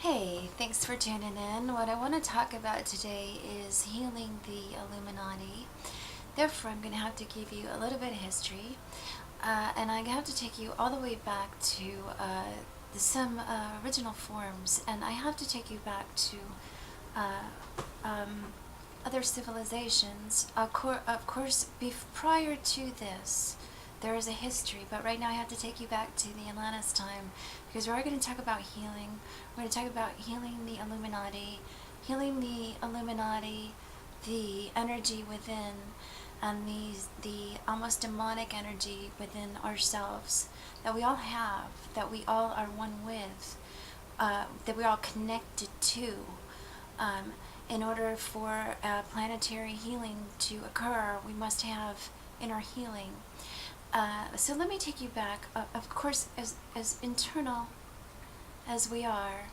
Hey, thanks for tuning in. What I want to talk about today is healing the Illuminati. Therefore, I'm going to have to give you a little bit of history, and I have to take you all the way back to some original forms, and I have to take you back to uh, other civilizations. Of course, prior to this, there is a history, but right now I have to take you back to the Atlantis time because we're going to talk about healing. We're going to talk about healing the Illuminati, the energy within, and the almost demonic energy within ourselves that we all have, that we all are one with, that we're all connected to. Um, in order for planetary healing to occur, we must have inner healing. So let me take you back. Of course, as internal as we are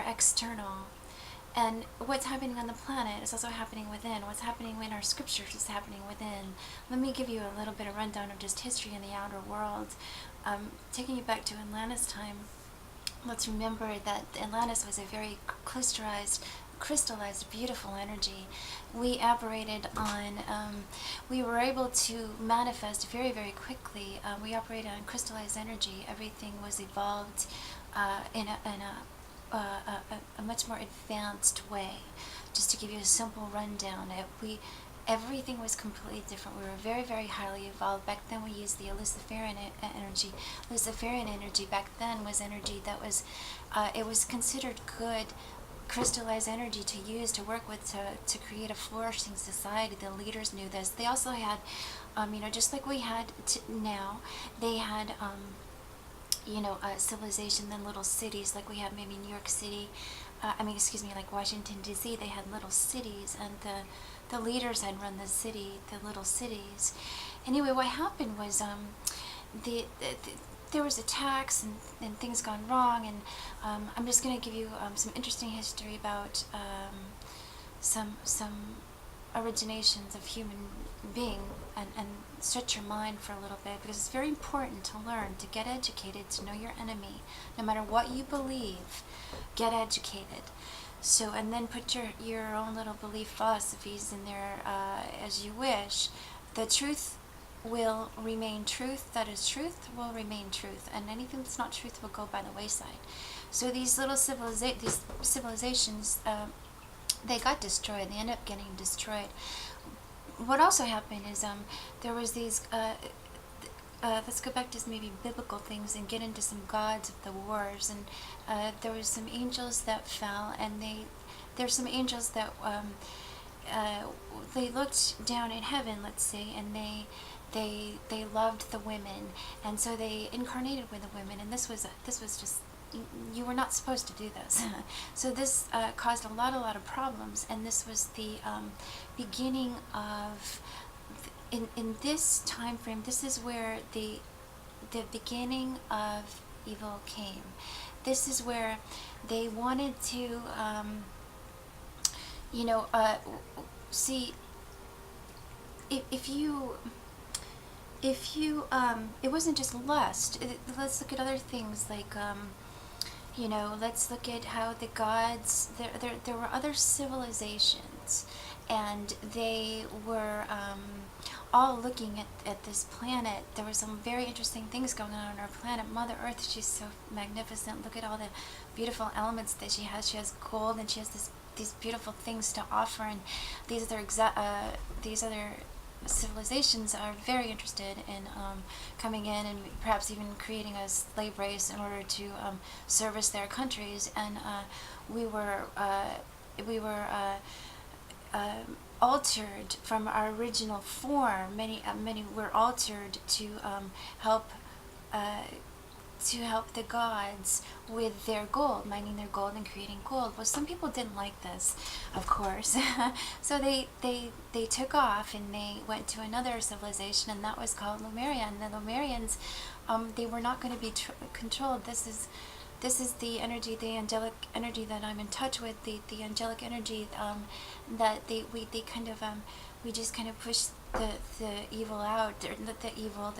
external. And what's happening on the planet is also happening within. What's happening in our scriptures is happening within. Let me give you a little bit of rundown of just history in the outer world. Taking you back to Atlantis time, let's remember that Atlantis was a very crystallized, beautiful energy. We operated on, we were able to manifest very, very quickly. We operated on crystallized energy. Everything was evolved in a much more advanced way. Just to give you a simple rundown, everything was completely different. We were very, very highly evolved. Back then we used the Luciferian energy. Luciferian energy back then was energy that was, it was considered good, crystallized energy to use, to work with, to create a flourishing society. The leaders knew this. They also had, just like we had now, they had, civilization than little cities, like we have maybe New York City, like Washington, D.C., they had little cities, and the leaders had run the little cities. Anyway, what happened was there was attacks and things gone wrong, and I'm just going to give you some interesting history about some originations of human being, and stretch your mind for a little bit, because it's very important to learn, to get educated, to know your enemy. No matter what you believe, get educated. So, and then put your own little belief philosophies in there as you wish. The truth will remain truth. That is, truth will remain truth, and anything that's not truth will go by the wayside. So these little civilizations, they got destroyed. They ended up getting destroyed. What also happened is there was these, let's go back to maybe biblical things and get into some gods of the wars. And there was some angels that fell, and there's some angels that they looked down in heaven, let's say, and they loved the women, and so they incarnated with the women. And this was just, you were not supposed to do this. So this caused a lot of problems, and this was the beginning of, in this time frame, this is where the beginning of evil came. This is where they wanted to, see, if you, it wasn't just lust. Let's look at other things like, let's look at how the gods, there were other civilizations, and they were all looking at this planet. There were some very interesting things going on our planet. Mother Earth, she's so magnificent. Look at all the beautiful elements that she has. She has gold, and she has these beautiful things to offer, and these other civilizations are very interested in coming in and perhaps even creating a slave race in order to service their countries. And we were altered from our original form. Many were altered to help the gods with their gold, mining their gold and creating gold. Well, some people didn't like this, of course. So they took off, and they went to another civilization, and that was called Lemuria. And the Lemurians, they were not going to be controlled. This is the energy, the angelic energy that I'm in touch with, the angelic energy that we just kind of push the evil out, or the evil,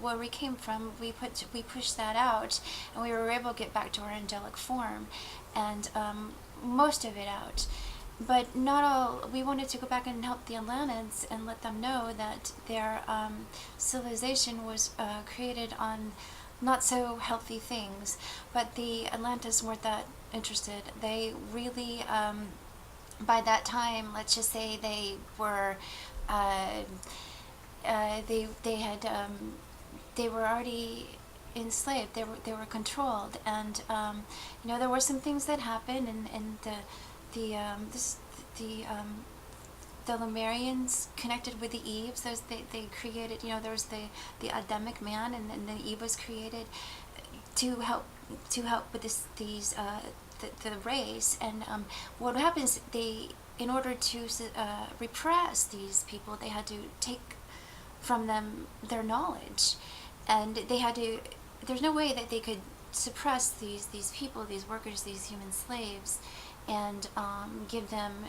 where we came from, we pushed that out, and we were able to get back to our angelic form, and most of it out. But not all. We wanted to go back and help the Atlantis and let them know that their civilization was created on not so healthy things. But the Atlantis weren't that interested. They really, by that time, let's just say they were, they were already enslaved. They were controlled, and there were some things that happened, and the Lemurians connected with the Eves. They created, there was the Adamic man, and then Eve was created to help with the race. And what happens? In order to repress these people, they had to take from them their knowledge, and they had to. There's no way that they could suppress these people, these workers, these human slaves, and give them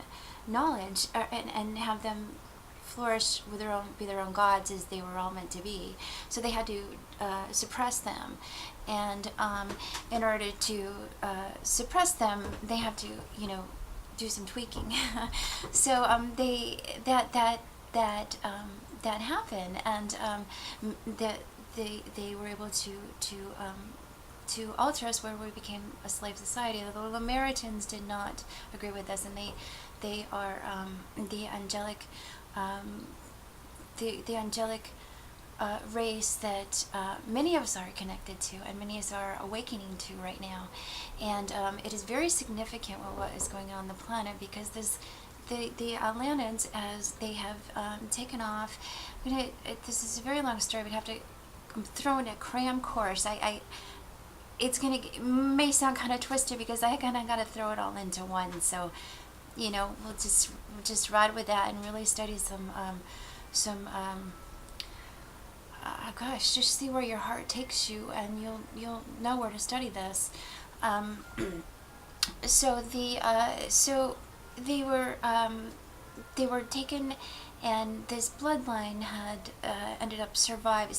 knowledge, and have them flourish with be their own gods, as they were all meant to be. So they had to suppress them, and in order to suppress them, they have to do some tweaking. So that happened, and they were able to alter us, where we became a slave society. The Lemurians did not agree with us, and they are the angelic race that many of us are connected to, and many of us are awakening to right now. And it is very significant with what is going on the planet, because the Atlanteans, as they have taken off. This is a very long story. I'm throwing a cram course. It may sound kind of twisted, because I kind of got to throw it all into one. So, we'll just ride with that and really study just see where your heart takes you, and you'll know where to study this. So they were taken, and this bloodline had ended up surviving.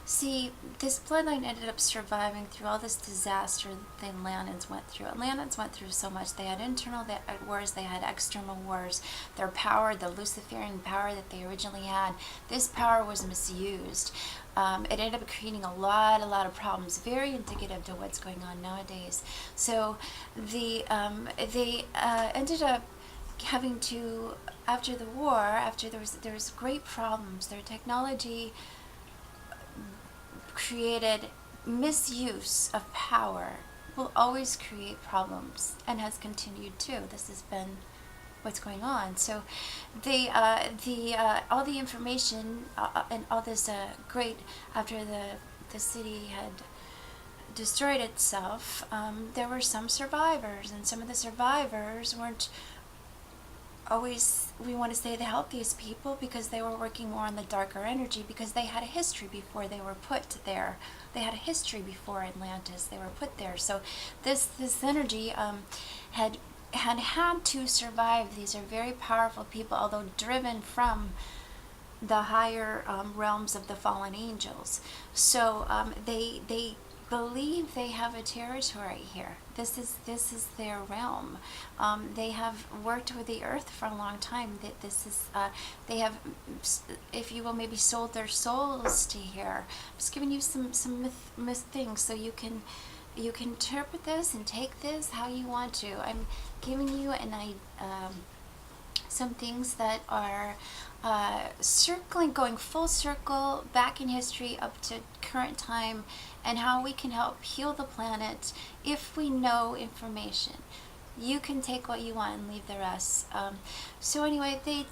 See, this bloodline ended up surviving through all this disaster that the Atlanteans went through. Atlanteans went through so much. They had internal wars, they had external wars. Their power, the Luciferian power that they originally had, this power was misused. It ended up creating a lot of problems, very indicative to what's going on nowadays. So they ended up having to, after the war, after there was great problems, their technology created misuse of power. Will always create problems, and has continued to. This has been what's going on. So all the information and all this great, after the city had destroyed itself, there were some survivors, and some of the survivors weren't always, we want to say, the healthiest people, because they were working more on the darker energy, because they had a history before they were put there. They had a history before Atlantis. They were put there. So this energy had to survive. These are very powerful people, although driven from the higher realms of the fallen angels. So they believe they have a territory here. This is their realm. They have worked with the earth for a long time. That this is they have, if you will, maybe sold their souls to here. I'm just giving you some myth things, so you can interpret this and take this how you want to. I'm giving you some things that are going full circle back in history up to current time, and how we can help heal the planet if we know information. You can take what you want and leave the rest. So anyway, they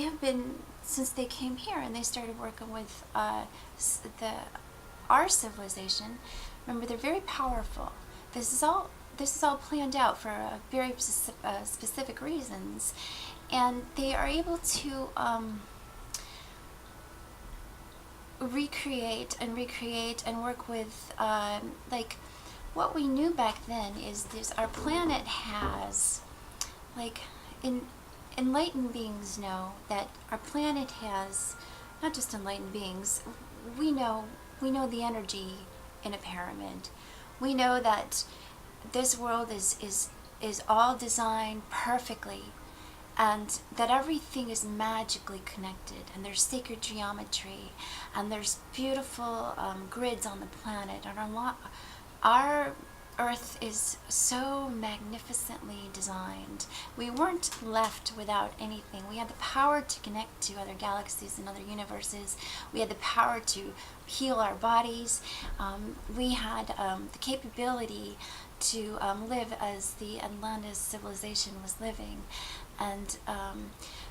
have been, since they came here and they started working with our civilization. Remember, they're very powerful. This is all planned out for very specific reasons, and they are able to recreate and work with like what we knew back then is this: our planet has, like, enlightened beings know that our planet has, not just enlightened beings, we know the energy in a pyramid. We know that this world is all designed perfectly, and that everything is magically connected, and there's sacred geometry, and there's beautiful grids on the planet, and our Earth is so magnificently designed. We weren't left without anything. We had the power to connect to other galaxies and other universes. We had the power to heal our bodies. We had the capability to live as the Atlantis civilization was living. And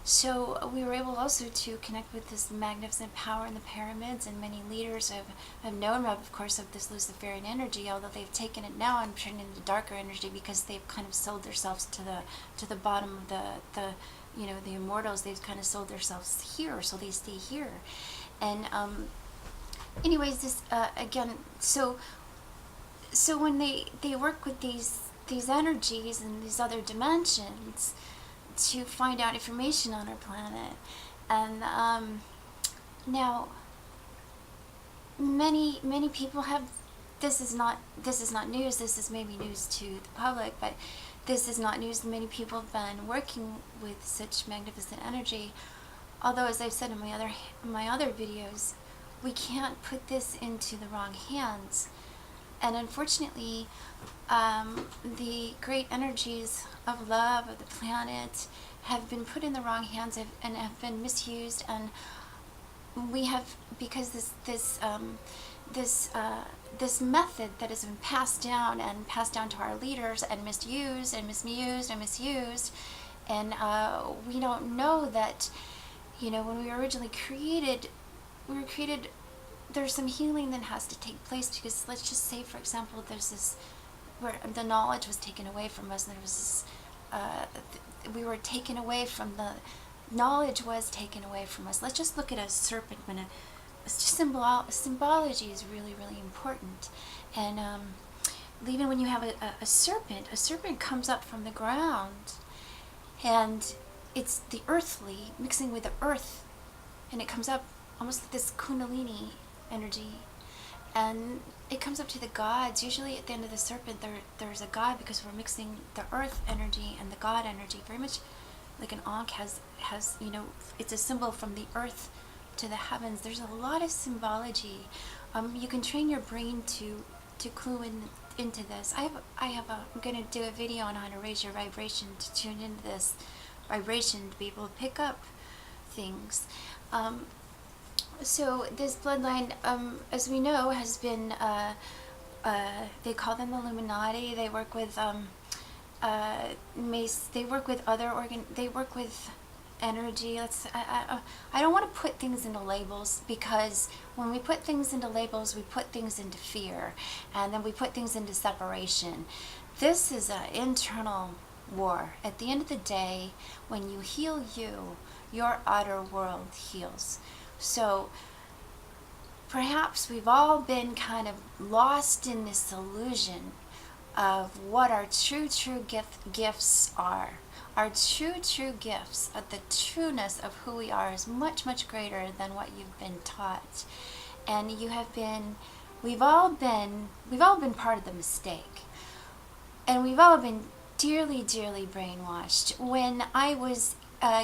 so we were able also to connect with this magnificent power in the pyramids, and many leaders have known of course, of this Luciferian energy, although they've taken it now and turned it into darker energy because they've kind of sold themselves to the bottom of the the immortals. They've kind of sold themselves here, so they stay here. And anyways, this again, so when they work with these energies and these other dimensions to find out information on our planet. And now many people have, this is not news, this is maybe news to the public, but this is not news. Many people have been working with such magnificent energy, although, as I've said in my other videos, we can't put this into the wrong hands. And unfortunately, the great energies of love of the planet have been put in the wrong hands and have been misused. And we have, because this method that has been passed down to our leaders and misused and misused and misused, and we don't know that, when we were originally created, there's some healing that has to take place, because let's just say, for example, there's this where the knowledge was taken away from us, and there was this we were taken away from the knowledge was taken away from us. Let's just look at a serpent. When symbology is really, really important. And even when you have a serpent comes up from the ground, and it's the earthly mixing with the earth, and it comes up almost like this kundalini energy, and it comes up to the gods. Usually at the end of the serpent there's a god, because we're mixing the earth energy and the god energy, very much like an ankh has it's a symbol from the earth to the heavens. There's a lot of symbology. You can train your brain to clue into this. I'm going to do a video on how to raise your vibration, to tune into this vibration, to be able to pick up things. So this bloodline, as we know, has been, they call them the Illuminati. They work with they work with they work with energy. I don't want to put things into labels, because when we put things into labels, we put things into fear, and then we put things into separation. This is an internal war. At the end of the day, when you heal your outer world heals. So perhaps we've all been kind of lost in this illusion of what our true gifts are. Our true gifts, the trueness of who we are, is much, much greater than what you've been taught. And we've all been part of the mistake. And we've all been dearly, dearly brainwashed. When I was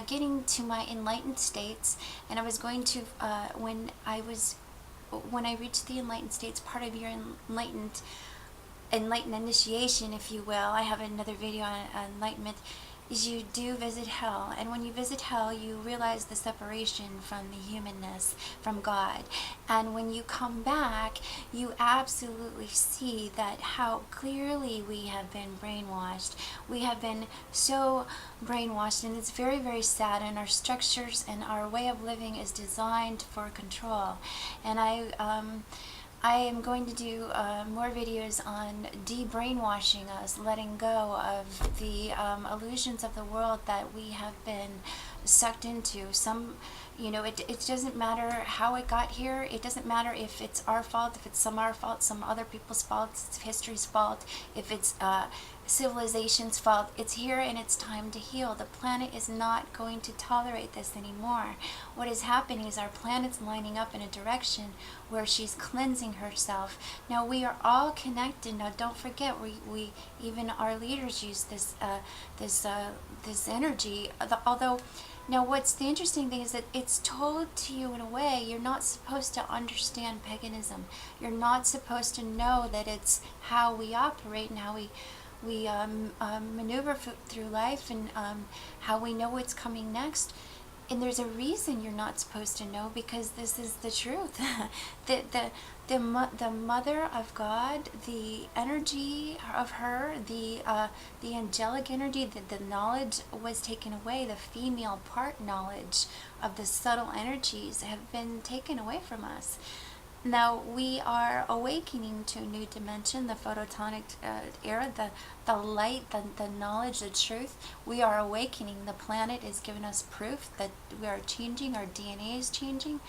getting to my enlightened states, and I was going to, when I reached the enlightened states, part of your enlightened initiation, if you will, I have another video on enlightenment, is you do visit hell. And when you visit hell, you realize the separation from the humanness, from God. And when you come back, you absolutely see that how clearly we have been brainwashed. We have been so brainwashed, and it's very, very sad. And our structures and our way of living is designed for control. And I am going to do more videos on de-brainwashing us, letting go of the illusions of the world that we have been sucked into. It doesn't matter how it got here. It doesn't matter if it's our fault, if it's our fault, some other people's fault, it's history's fault, if it's civilization's fault. It's here and it's time to heal. The planet is not going to tolerate this anymore. What is happening is our planet's lining up in a direction where she's cleansing herself. Now we are all connected. Now don't forget, we even our leaders use this energy. Although, now what's the interesting thing is that it's told to you in a way you're not supposed to understand paganism. You're not supposed to know that it's how we operate and how we maneuver through life, and how we know what's coming next. And there's a reason you're not supposed to know, because this is the truth. the mother of God, the energy of her, the angelic energy, the knowledge was taken away. The female part knowledge of the subtle energies have been taken away from us. Now we are awakening to a new dimension, the photonic era, the light, the knowledge, the truth. We are awakening. The planet is giving us proof that we are changing. Our DNA is changing.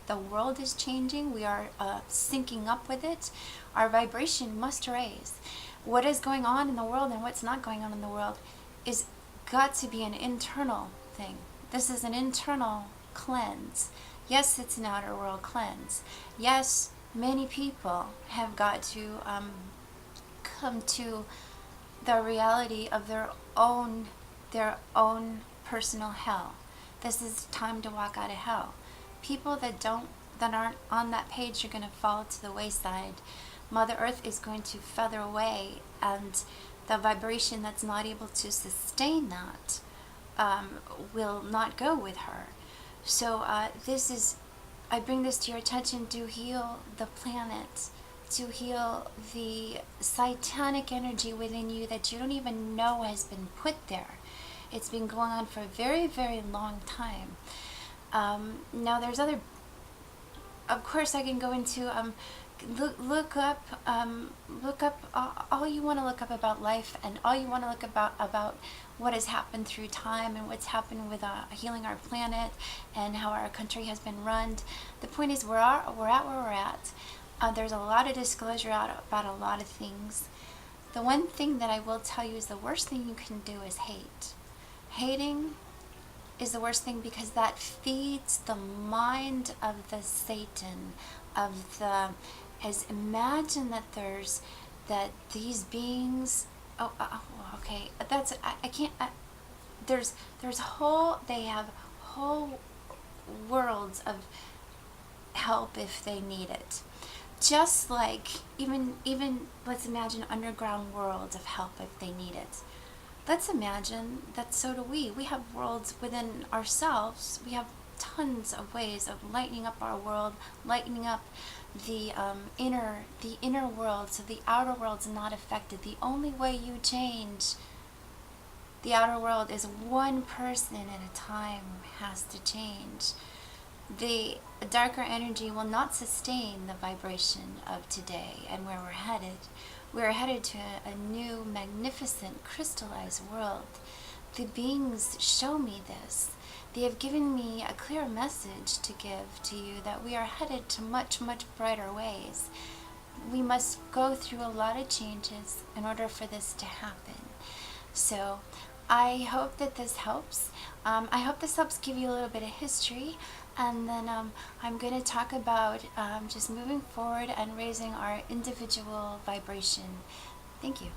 The world is changing. We are syncing up with it. Our vibration must raise. What is going on in the world and what's not going on in the world is got to be an internal thing. This is an internal cleanse. Yes, it's an outer world cleanse. Yes, many people have got to come to the reality of their own personal hell. This is time to walk out of hell. People that aren't on that page are going to fall to the wayside. Mother Earth is going to feather away, and the vibration that's not able to sustain that will not go with her. So I bring this to your attention to heal the planet, to heal the satanic energy within you that you don't even know has been put there. It's been going on for a very, very long time. Now there's other, of course I can go into, look up all you want to look up about life, and all you want to look about what has happened through time and what's happened with healing our planet and how our country has been run. The point is we're at where we're at. There's a lot of disclosure out about a lot of things. The one thing that I will tell you is the worst thing you can do is hate. Hating is the worst thing, because that feeds the mind of the Satan, of the, as imagine that these beings, okay, that's, I can't, there's they have whole worlds of help if they need it. Just like, even let's imagine underground worlds of help if they need it. Let's imagine that so do we. We have worlds within ourselves. We have tons of ways of lightening up our world, lightening up the inner world, so the outer world's not affected. The only way you change the outer world is one person at a time has to change. The darker energy will not sustain the vibration of today and where we're headed. We're headed to a new, magnificent, crystallized world. The beings show me this. They have given me a clear message to give to you that we are headed to much, much brighter ways. We must go through a lot of changes in order for this to happen. So I hope that this helps. I hope this helps give you a little bit of history. And then I'm going to talk about just moving forward and raising our individual vibration. Thank you.